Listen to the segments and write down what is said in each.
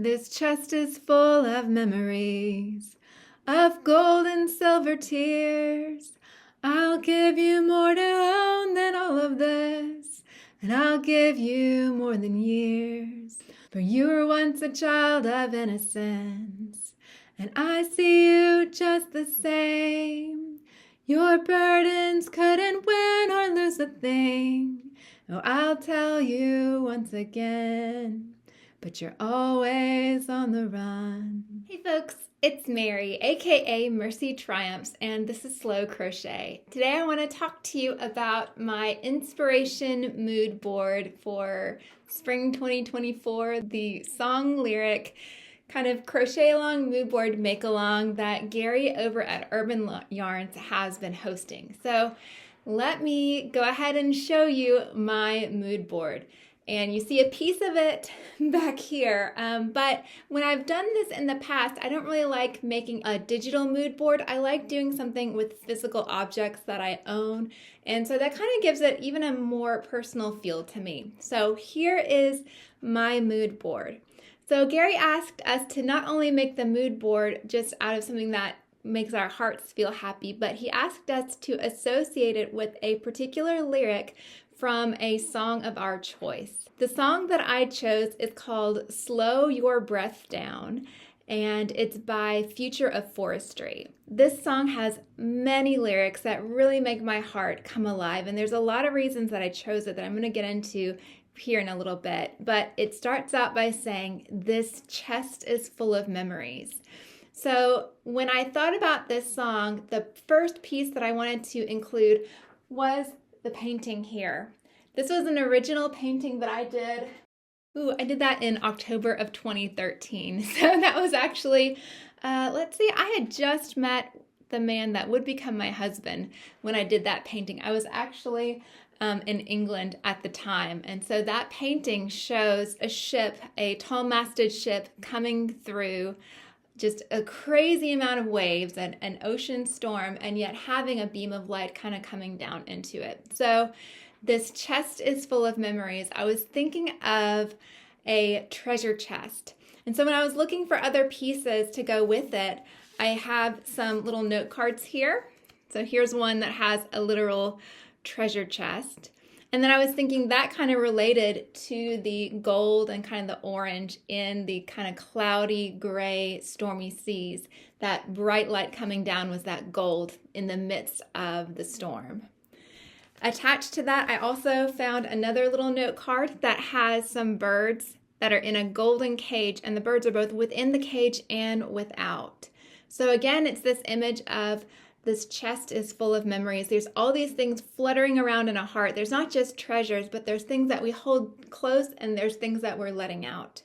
This chest is full of memories, of gold and silver tears. I'll give you more to own than all of this, and I'll give you more than years. For you were once a child of innocence, and I see you just the same. Your burdens couldn't win or lose a thing. Oh, I'll tell you once again, but you're always on the run. Hey folks, it's Mary, aka MercyTriumphs, and this is Slow Crochet. Today I want to talk to you about my inspiration mood board for spring 2024, the song lyric kind of crochet along mood board make along that Gary over at Urban Yarns has been hosting. So let me go ahead and show you my mood board. And you see a piece of it back here, but when I've done this in the past, I don't really like making a digital mood board. I like doing something with physical objects that I own, and so that kind of gives it even a more personal feel to me. So here is my mood board. So Gary asked us to not only make the mood board just out of something that makes our hearts feel happy, but he asked us to associate it with a particular lyric from a song of our choice. The song that I chose is called Slow Your Breath Down, and it's by Future of Forestry. This song has many lyrics that really make my heart come alive, and there's a lot of reasons that I chose it that I'm going to get into here in a little bit. But it starts out by saying, "This chest is full of memories." So when I thought about this song, the first piece that I wanted to include was the painting here. This was an original painting that I did. I did that in October of 2013. So that was actually, I had just met the man that would become my husband when I did that painting. I was actually in England at the time. And so that painting shows a ship, a tall-masted ship coming through just a crazy amount of waves and an ocean storm, and yet having a beam of light kind of coming down into it. So this chest is full of memories. I was thinking of a treasure chest. And so when I was looking for other pieces to go with it, I have some little note cards here. So here's one that has a literal treasure chest. And then I was thinking that kind of related to the gold and kind of the orange in the kind of cloudy, gray, stormy seas. That bright light coming down was that gold in the midst of the storm. Attached to that, I also found another little note card that has some birds that are in a golden cage, and the birds are both within the cage and without. So again, it's this image of this chest is full of memories. There's all these things fluttering around in a heart. There's not just treasures, but there's things that we hold close, and there's things that we're letting out.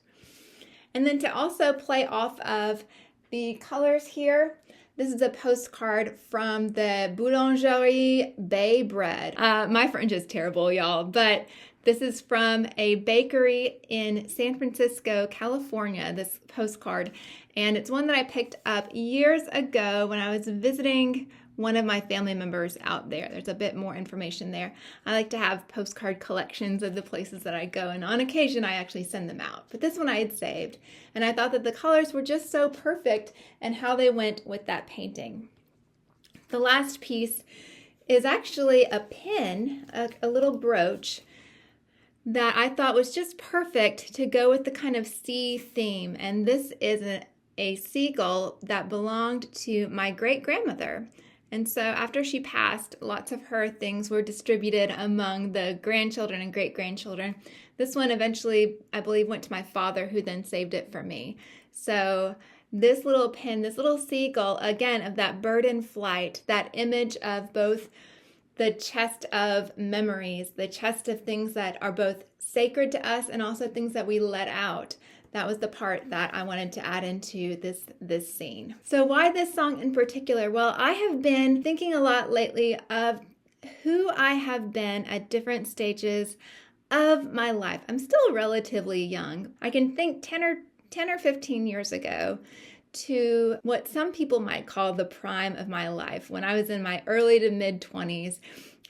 And then to also play off of the colors here, this is a postcard from the Boulangerie Bay Bread. My French is terrible, y'all, but this is from a bakery in San Francisco, California, this postcard. And it's one that I picked up years ago when I was visiting one of my family members out there. There's a bit more information there. I like to have postcard collections of the places that I go, and on occasion I actually send them out. But this one I had saved, and I thought that the colors were just so perfect and how they went with that painting. The last piece is actually a pin, a little brooch, that I thought was just perfect to go with the kind of sea theme. And this is a seagull that belonged to my great-grandmother. And so after she passed, lots of her things were distributed among the grandchildren and great-grandchildren. This one eventually, I believe, went to my father, who then saved it for me. So this little pin, this little seagull, again, of that bird in flight, that image of both the chest of memories, the chest of things that are both sacred to us and also things that we let out. That was the part that I wanted to add into this scene. So why this song in particular? Well, I have been thinking a lot lately of who I have been at different stages of my life. I'm still relatively young. I can think 10 or 15 years ago to what some people might call the prime of my life, when I was in my early to mid 20s.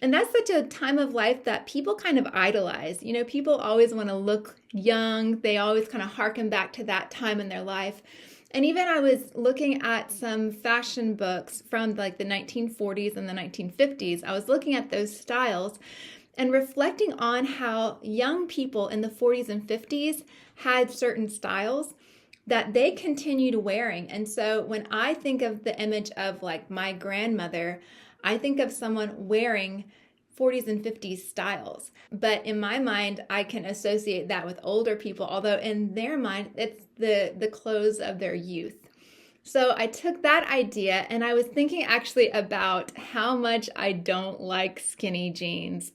And that's such a time of life that people kind of idolize. You know, people always want to look young. They always kind of harken back to that time in their life. And even I was looking at some fashion books from like the 1940s and the 1950s. I was looking at those styles and reflecting on how young people in the 40s and 50s had certain styles that they continued wearing. And so when I think of the image of like my grandmother, I think of someone wearing 40s and 50s styles. But in my mind, I can associate that with older people, although in their mind, it's the clothes of their youth. So I took that idea and I was thinking actually about how much I don't like skinny jeans.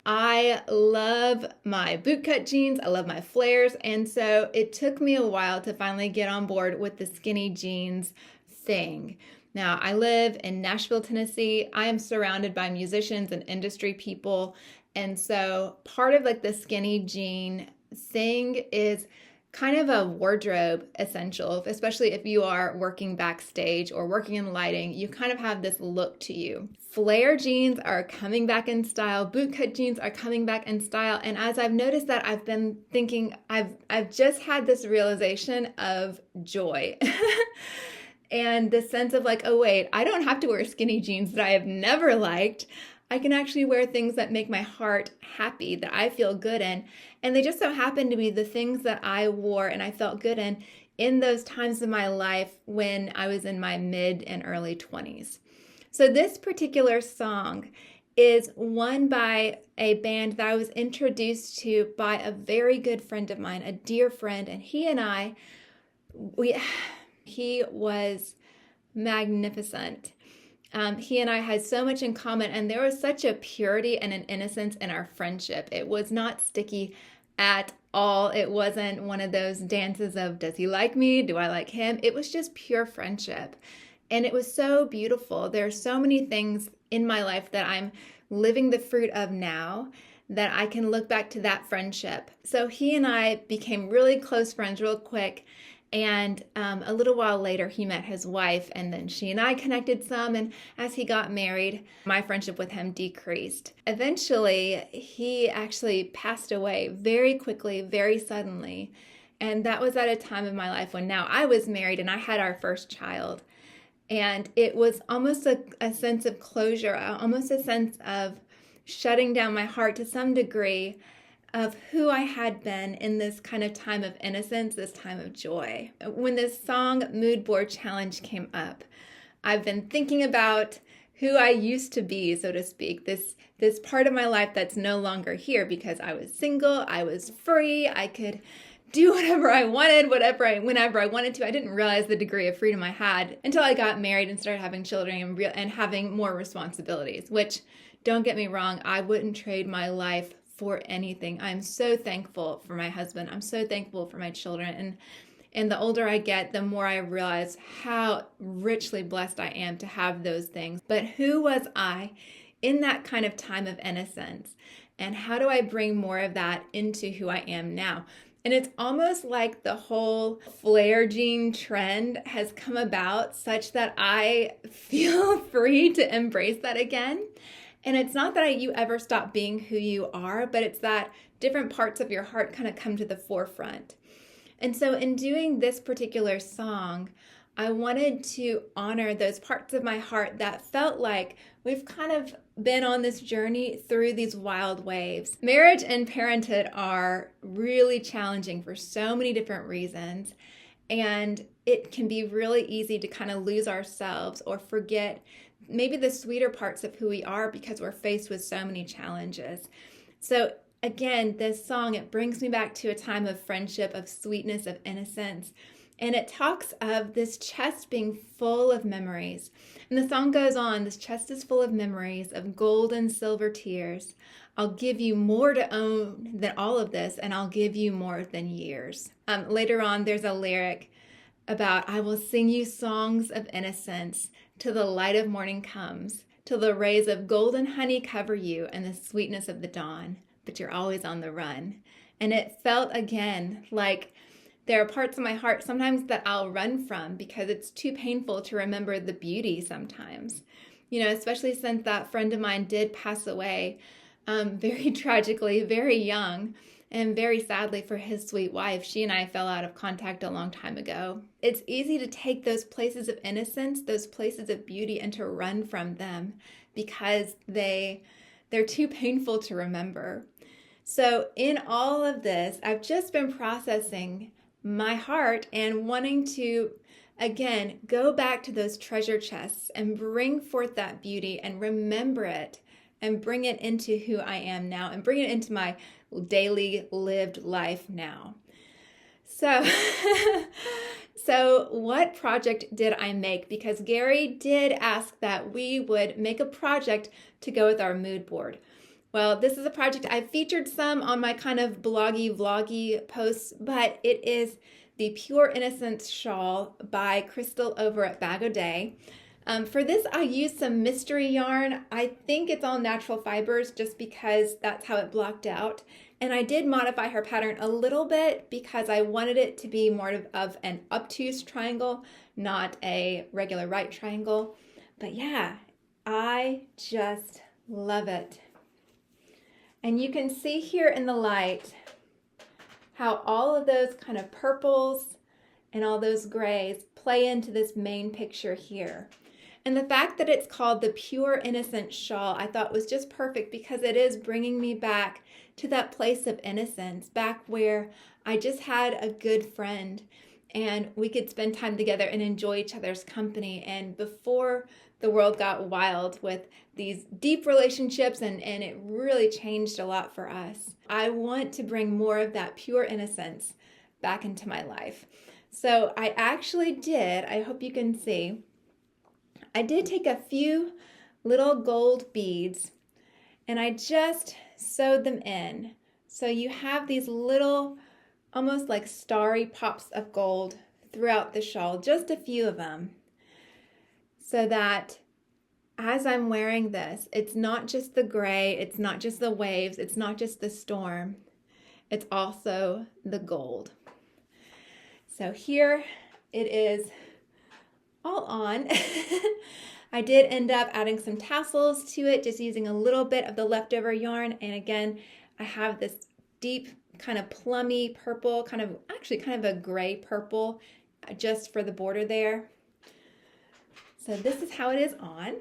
I love my bootcut jeans. I love my flares. And so it took me a while to finally get on board with the skinny jeans thing. Now, I live in Nashville, Tennessee. I am surrounded by musicians and industry people. And so part of like the skinny jean thing is kind of a wardrobe essential, especially if you are working backstage or working in lighting. You kind of have this look to you. Flare jeans are coming back in style. Bootcut jeans are coming back in style. And as I've noticed that, I've been thinking, I've just had this realization of joy. And the sense of like, oh wait, I don't have to wear skinny jeans that I have never liked. I can actually wear things that make my heart happy, that I feel good in. And they just so happen to be the things that I wore and I felt good in those times of my life when I was in my mid and early 20s. So this particular song is one by a band that I was introduced to by a very good friend of mine, a dear friend, and he and I, he was magnificent. He and I had so much in common, and there was such a purity and an innocence in our friendship. It was not sticky at all. It wasn't one of those dances of, does he like me? Do I like him? It was just pure friendship. And it was so beautiful. There are so many things in my life that I'm living the fruit of now that I can look back to that friendship. So he and I became really close friends real quick. And a little while later, he met his wife, and then she and I connected some. And as he got married, my friendship with him decreased. Eventually, he actually passed away very quickly, very suddenly. And that was at a time in my life when now I was married and I had our first child. And it was almost a sense of closure, almost a sense of shutting down my heart to some degree of who I had been in this kind of time of innocence, this time of joy. When this song Mood Board Challenge came up, I've been thinking about who I used to be, so to speak, this part of my life that's no longer here because I was single, I was free, I could do whatever I wanted, whenever I wanted to. I didn't realize the degree of freedom I had until I got married and started having children and having more responsibilities, which, don't get me wrong, I wouldn't trade my life for anything. I'm so thankful for my husband. I'm so thankful for my children. And the older I get, the more I realize how richly blessed I am to have those things. But who was I in that kind of time of innocence? And how do I bring more of that into who I am now? And it's almost like the whole flare jean trend has come about such that I feel free to embrace that again. And it's not that you ever stop being who you are, but it's that different parts of your heart kind of come to the forefront. And so in doing this particular song, I wanted to honor those parts of my heart that felt like we've kind of been on this journey through these wild waves. Marriage and parenthood are really challenging for so many different reasons. And it can be really easy to kind of lose ourselves or forget maybe the sweeter parts of who we are because we're faced with so many challenges. So again, this song, it brings me back to a time of friendship, of sweetness, of innocence. And it talks of this chest being full of memories. And the song goes on, this chest is full of memories, of gold and silver tears. I'll give you more to own than all of this, and I'll give you more than years. Later on, there's a lyric about, I will sing you songs of innocence till the light of morning comes, till the rays of golden honey cover you and the sweetness of the dawn, but you're always on the run. And it felt again like there are parts of my heart sometimes that I'll run from because it's too painful to remember the beauty sometimes. especially since that friend of mine did pass away very tragically, very young, and very sadly for his sweet wife. She and I fell out of contact a long time ago. It's easy to take those places of innocence, those places of beauty, and to run from them because they're too painful to remember. So in all of this, I've just been processing my heart and wanting to, again, go back to those treasure chests and bring forth that beauty and remember it and bring it into who I am now and bring it into my daily lived life now. So, so what project did I make? Because Gary did ask that we would make a project to go with our mood board. Well, this is a project I've featured some on my kind of bloggy, vloggy posts, but it is the Pure Innocence Shawl by Crystal over at Bag O' Day. For this, I used some mystery yarn. I think it's all natural fibers just because that's how it blocked out. And I did modify her pattern a little bit because I wanted it to be more of an obtuse triangle, not a regular right triangle. But yeah, I just love it. And you can see here in the light how all of those kind of purples and all those grays play into this main picture here. And the fact that it's called the Pure Innocent Shawl, I thought was just perfect because it is bringing me back to that place of innocence, back where I just had a good friend and we could spend time together and enjoy each other's company. And before the world got wild with these deep relationships and it really changed a lot for us, I want to bring more of that pure innocence back into my life. So I actually did, I hope you can see, I did take a few little gold beads and I just sewed them in. So you have these little, almost like starry pops of gold throughout the shawl, just a few of them. So that as I'm wearing this, it's not just the gray, it's not just the waves, it's not just the storm, it's also the gold. So here it is all on. I did end up adding some tassels to it, just using a little bit of the leftover yarn. And again, I have this deep kind of plummy purple, kind of a gray purple just for the border there. So this is how it is on.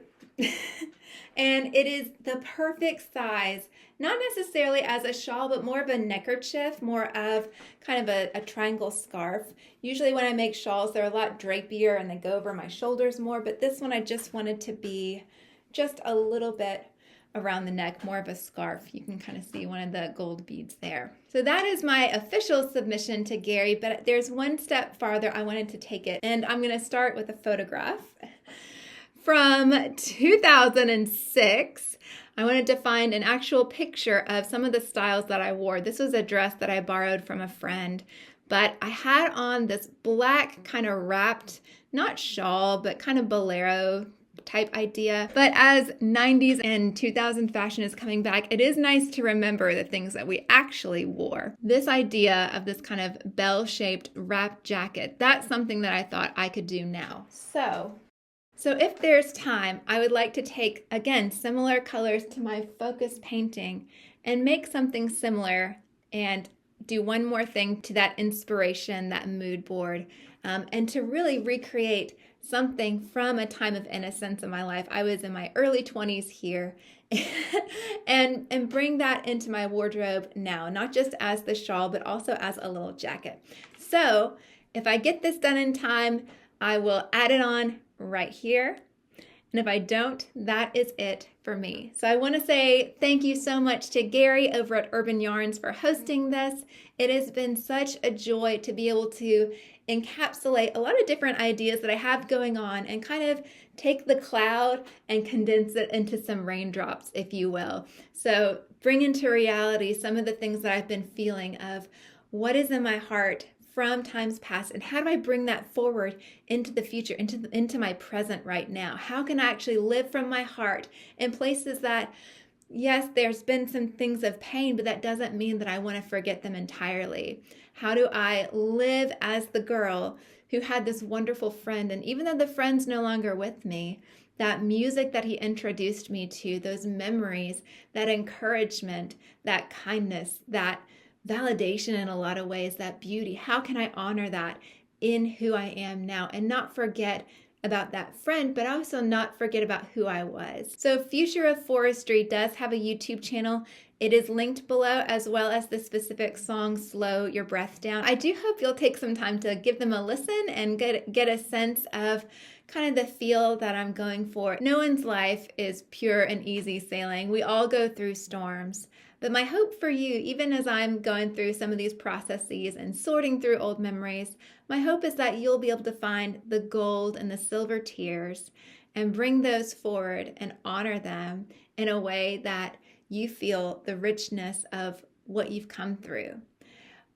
And it is the perfect size, not necessarily as a shawl, but more of a neckerchief, more of kind of a triangle scarf. Usually when I make shawls, they're a lot drapier and they go over my shoulders more, but this one I just wanted to be just a little bit around the neck, more of a scarf. You can kind of see one of the gold beads there. So that is my official submission to Gary, but there's one step farther I wanted to take it, and I'm going to start with a photograph. From 2006, I wanted to find an actual picture of some of the styles that I wore. This was a dress that I borrowed from a friend, but I had on this black kind of wrapped, not shawl, but kind of bolero type idea. But as 90s and 2000 fashion is coming back, it is nice to remember the things that we actually wore. This idea of this kind of bell-shaped wrapped jacket, that's something that I thought I could do now. So if there's time, I would like to take, again, similar colors to my focus painting and make something similar and do one more thing to that inspiration, that mood board, and to really recreate something from a time of innocence in my life. I was in my early 20s here, and bring that into my wardrobe now, not just as the shawl, but also as a little jacket. So if I get this done in time, I will add it on right here. And if I don't, that is it for me. So I want to say thank you so much to Gary over at Urban Yarns for hosting this. It has been such a joy to be able to encapsulate a lot of different ideas that I have going on and kind of take the cloud and condense it into some raindrops, if you will. So bring into reality some of the things that I've been feeling of what is in my heart from times past, and how do I bring that forward into the future, into my present right now? How can I actually live from my heart in places that, yes, there's been some things of pain, but that doesn't mean that I want to forget them entirely. How do I live as the girl who had this wonderful friend, and even though the friend's no longer with me, that music that he introduced me to, those memories, that encouragement, that kindness, that validation in a lot of ways, that beauty. How can I honor that in who I am now and not forget about that friend, but also not forget about who I was? So Future of Forestry does have a YouTube channel. It is linked below, as well as the specific song, Slow Your Breath Down. I do hope you'll take some time to give them a listen and get a sense of kind of the feel that I'm going for. No one's life is pure and easy sailing. We all go through storms. But my hope for you, even as I'm going through some of these processes and sorting through old memories, my hope is that you'll be able to find the gold and the silver tears and bring those forward and honor them in a way that you feel the richness of what you've come through.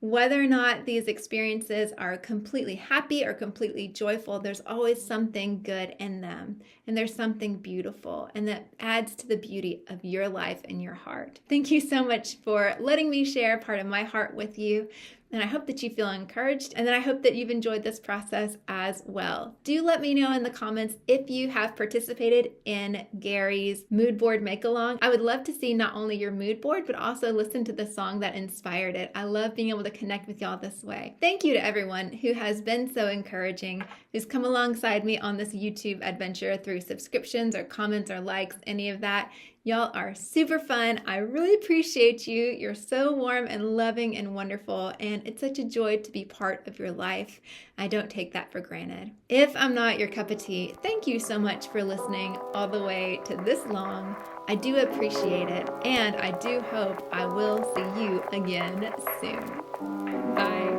Whether or not these experiences are completely happy or completely joyful, there's always something good in them. And there's something beautiful, and that adds to the beauty of your life and your heart. Thank you so much for letting me share part of my heart with you. And I hope that you feel encouraged, and then I hope that you've enjoyed this process as well. Do let me know in the comments if you have participated in Gary's mood board make-along. I would love to see not only your mood board, but also listen to the song that inspired it. I love being able to connect with y'all this way. Thank you to everyone who has been so encouraging, who's come alongside me on this YouTube adventure through subscriptions or comments or likes, any of that. Y'all are super fun. I really appreciate you. You're so warm and loving and wonderful, and it's such a joy to be part of your life. I don't take that for granted. If I'm not your cup of tea, thank you so much for listening all the way to this long. I do appreciate it, and I do hope I will see you again soon. Bye.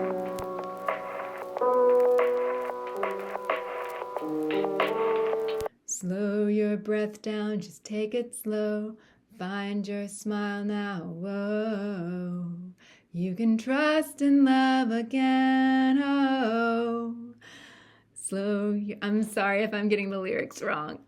Slow your breath down, just take it slow. Find your smile now, whoa. You can trust in love again, oh. I'm sorry if I'm getting the lyrics wrong.